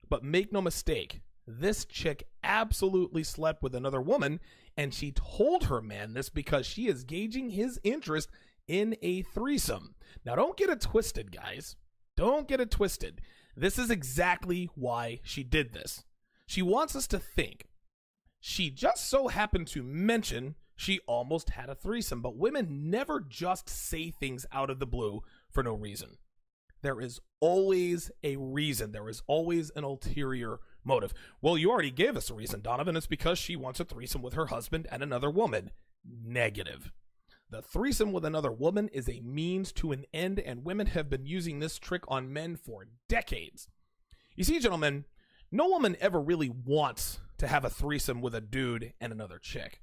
But make no mistake, this chick absolutely slept with another woman, and she told her man this because she is gauging his interest in a threesome. Now, don't get it twisted, guys. Don't get it twisted. This is exactly why she did this. She wants us to think she just so happened to mention she almost had a threesome, but women never just say things out of the blue for no reason. There is always a reason. There is always an ulterior motive. Well, you already gave us a reason, Donovan. It's because she wants a threesome with her husband and another woman. Negative. The threesome with another woman is a means to an end, and women have been using this trick on men for decades. You see, gentlemen, no woman ever really wants to have a threesome with a dude and another chick.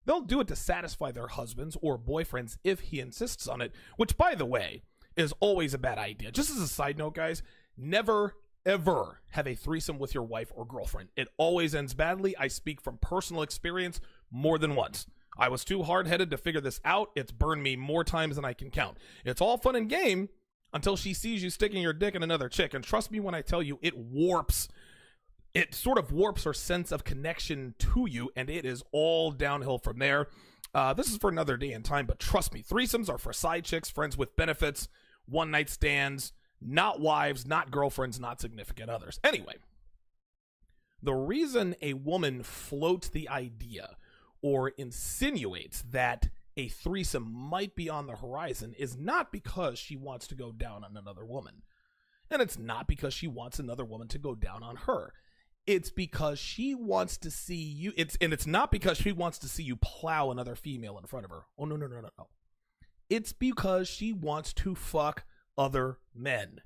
They'll do it to satisfy their husbands or boyfriends if he insists on it, which, by the way, is always a bad idea. Just as a side note, guys, never, ever have a threesome with your wife or girlfriend. It always ends badly. I speak from personal experience more than once. I was too hard-headed to figure this out. It's burned me more times than I can count. It's all fun and game until she sees you sticking your dick in another chick. And trust me when I tell you, it sort of warps her sense of connection to you, and it is all downhill from there. This is for another day and time, but trust me, threesomes are for side chicks, friends with benefits, one-night stands, not wives, not girlfriends, not significant others. Anyway, the reason a woman floats the idea or insinuates that a threesome might be on the horizon is not because she wants to go down on another woman. And it's not because she wants another woman to go down on her. It's because she wants to see you. It's not because she wants to see you plow another female in front of her. Oh, no. It's because she wants to fuck other men.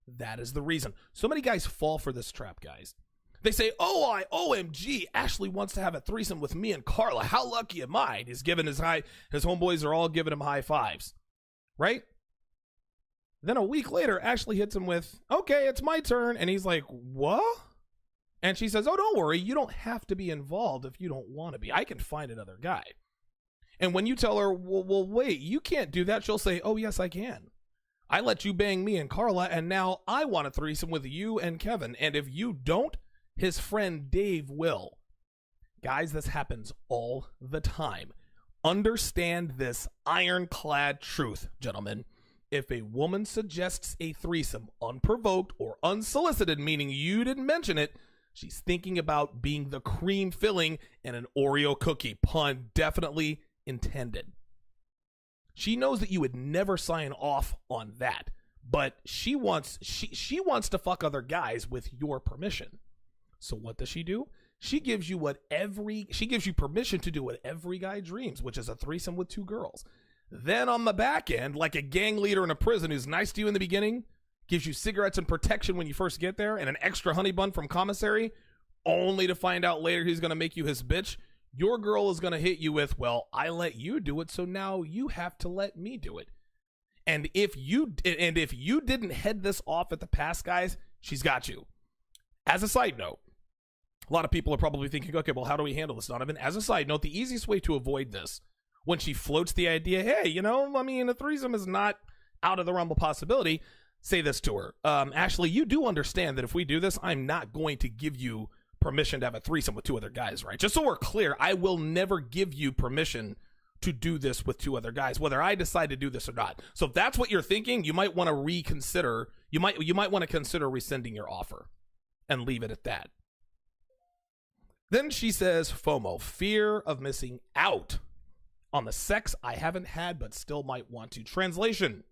That is the reason. So many guys fall for this trap, guys. They say, OMG, Ashley wants to have a threesome with me and Carla. How lucky am I? He's giving his homeboys are all giving him high fives. Right? Then a week later, Ashley hits him with, okay, it's my turn. And he's like, what? And she says, oh, don't worry. You don't have to be involved if you don't want to be. I can find another guy. And when you tell her, well, wait, you can't do that, she'll say, oh, yes, I can. I let you bang me and Carla, and now I want a threesome with you and Kevin. And if you don't, his friend Dave will. Guys, this happens all the time. Understand this ironclad truth, gentlemen. If a woman suggests a threesome unprovoked or unsolicited, meaning you didn't mention it, she's thinking about being the cream filling in an Oreo cookie. Pun definitely intended. She knows that you would never sign off on that, but she wants to fuck other guys with your permission. So what does she do? She gives you permission to do what every guy dreams, which is a threesome with two girls. Then on the back end, like a gang leader in a prison who's nice to you in the beginning, gives you cigarettes and protection when you first get there, and an extra honey bun from commissary, only to find out later he's going to make you his bitch. Your girl is going to hit you with, well, I let you do it, so now you have to let me do it. And if you didn't head this off at the pass, guys, she's got you. As a side note, a lot of people are probably thinking, okay, well, how do we handle this, Donovan? As a side note, the easiest way to avoid this, when she floats the idea, hey, a threesome is not out of the realm of possibility, say this to her. Ashley, you do understand that if we do this, I'm not going to give you permission to have a threesome with two other guys, right? Just so we're clear, I will never give you permission to do this with two other guys, whether I decide to do this or not. So if that's what you're thinking, you might want to reconsider. You might want to consider rescinding your offer and leave it at that. Then she says FOMO, fear of missing out on the sex I haven't had but still might want to. Translation: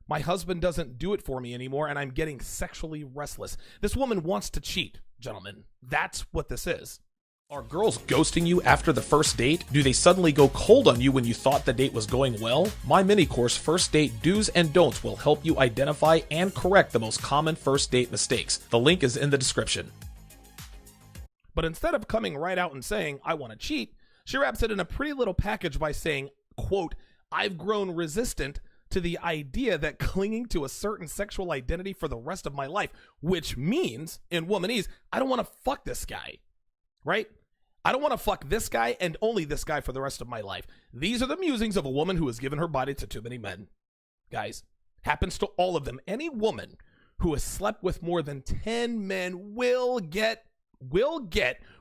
my husband doesn't do it for me anymore and I'm getting sexually restless. This woman wants to cheat, gentlemen. That's what this is. Are girls ghosting you after the first date? Do they suddenly go cold on you when you thought the date was going well? My mini course, First Date Do's and Don'ts, will help you identify and correct the most common first date mistakes. The link is in the description. But instead of coming right out and saying, I want to cheat, she wraps it in a pretty little package by saying, quote, I've grown resistant to the idea that clinging to a certain sexual identity for the rest of my life, which means, in womanese, I don't want to fuck this guy, right? I don't want to fuck this guy and only this guy for the rest of my life. These are the musings of a woman who has given her body to too many men. Guys, happens to all of them. Any woman who has slept with more than 10 men will get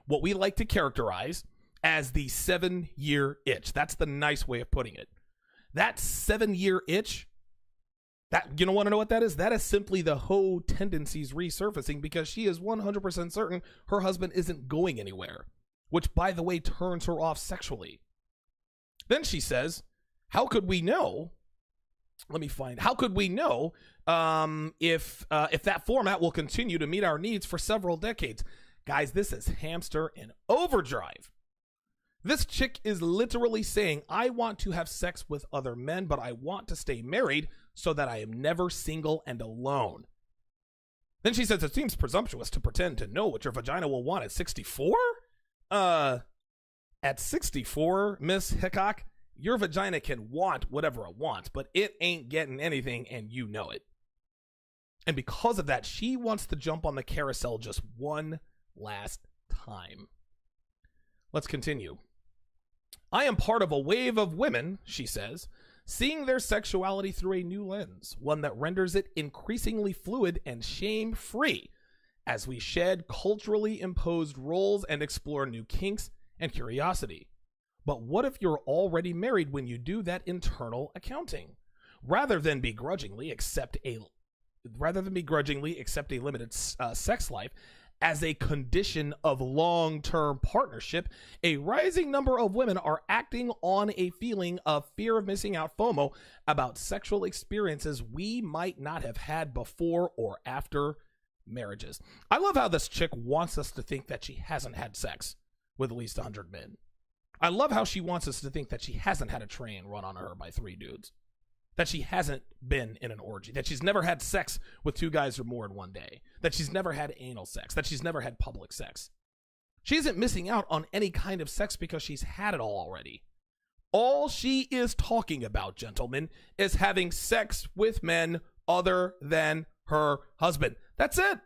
what we like to characterize as the 7-year itch. That's the nice way of putting it. That 7-year itch, that, you don't want to know what that is? That is simply the hoe tendencies resurfacing because she is 100% certain her husband isn't going anywhere, which, by the way, turns her off sexually. Then she says, how could we know? How could we know if that format will continue to meet our needs for several decades? Guys, this is hamster in overdrive. This chick is literally saying, I want to have sex with other men, but I want to stay married so that I am never single and alone. Then she says, it seems presumptuous to pretend to know what your vagina will want at 64? At 64, Miss Hickok, your vagina can want whatever it wants, but it ain't getting anything, and you know it. And because of that, she wants to jump on the carousel just one last time. Let's continue. I am part of a wave of women, she says, seeing their sexuality through a new lens, one that renders it increasingly fluid and shame-free as we shed culturally imposed roles and explore new kinks and curiosity. But what if you're already married when you do that internal accounting? Rather than begrudgingly accept a limited sex life as a condition of long-term partnership, a rising number of women are acting on a feeling of fear of missing out, FOMO, about sexual experiences we might not have had before or after marriages. I love how this chick wants us to think that she hasn't had sex with at least 100 men. I love how she wants us to think that she hasn't had a train run on her by 3 dudes, that she hasn't been in an orgy, that she's never had sex with 2 guys or more in one day, that she's never had anal sex, that she's never had public sex. She isn't missing out on any kind of sex because she's had it all already. All she is talking about, gentlemen, is having sex with men other than her husband. That's it.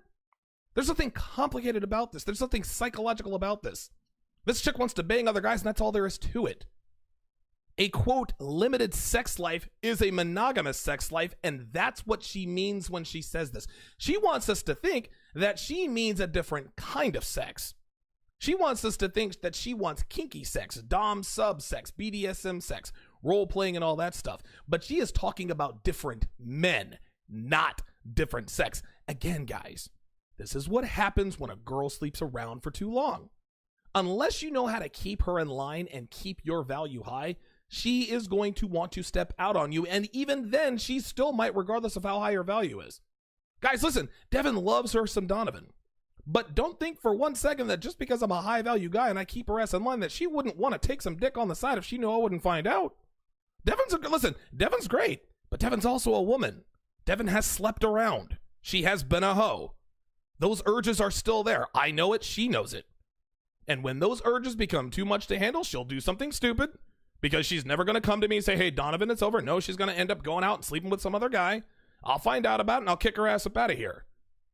There's nothing complicated about this. There's nothing psychological about this. This chick wants to bang other guys, and that's all there is to it. A, quote, limited sex life is a monogamous sex life, and that's what she means when she says this. She wants us to think that she means a different kind of sex. She wants us to think that she wants kinky sex, dom sub sex, BDSM sex, role-playing and all that stuff. But she is talking about different men, not different sex. Again, guys, this is what happens when a girl sleeps around for too long. Unless you know how to keep her in line and keep your value high, she is going to want to step out on you, and even then, she still might, regardless of how high her value is. Guys, listen, Devin loves her some Donovan, but don't think for 1 second that just because I'm a high-value guy and I keep her ass in line that she wouldn't want to take some dick on the side if she knew I wouldn't find out. Devin's great, but Devin's also a woman. Devin has slept around. She has been a hoe. Those urges are still there. I know it, she knows it. And when those urges become too much to handle, she'll do something stupid. Because she's never going to come to me and say, hey, Donovan, it's over. No, she's going to end up going out and sleeping with some other guy. I'll find out about it and I'll kick her ass up out of here.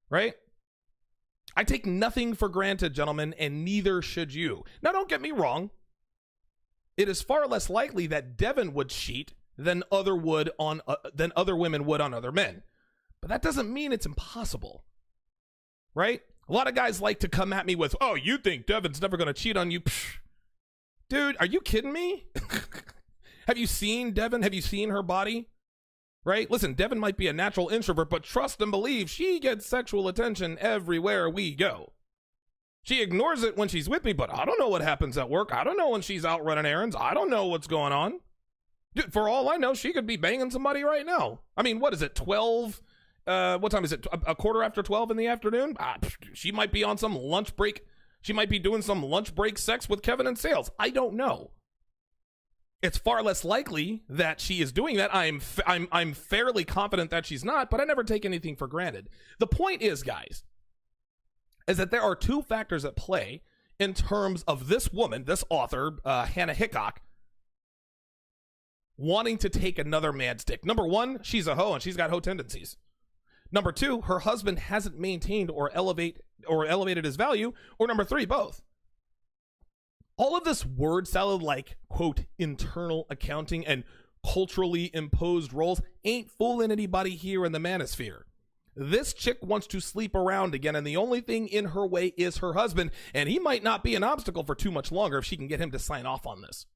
Right? I take nothing for granted, gentlemen, and neither should you. Now, don't get me wrong. It is far less likely that Devin would cheat than other women would on other men. But that doesn't mean it's impossible. Right? A lot of guys like to come at me with, oh, you think Devin's never going to cheat on you? Psh. Dude, are you kidding me? Have you seen Devin? Have you seen her body? Right? Listen, Devin might be a natural introvert, but trust and believe she gets sexual attention everywhere we go. She ignores it when she's with me, but I don't know what happens at work. I don't know when she's out running errands. I don't know what's going on. Dude, for all I know, she could be banging somebody right now. I mean, what is it, 12? What time is it? A quarter after 12 in the afternoon? She might be on some lunch break. She might be doing some lunch break sex with Kevin and Sales. I don't know. It's far less likely that she is doing that. I'm fairly confident that she's not, but I never take anything for granted. The point is, guys, is that there are 2 factors at play in terms of this woman, this author, Hannah Hickok, wanting to take another man's dick. Number 1, she's a hoe and she's got hoe tendencies. Number 2, her husband hasn't maintained or elevated his value. Or number 3, both. All of this word salad like, quote, internal accounting and culturally imposed roles ain't fooling anybody here in the manosphere. This chick wants to sleep around again, and the only thing in her way is her husband, and he might not be an obstacle for too much longer if she can get him to sign off on this.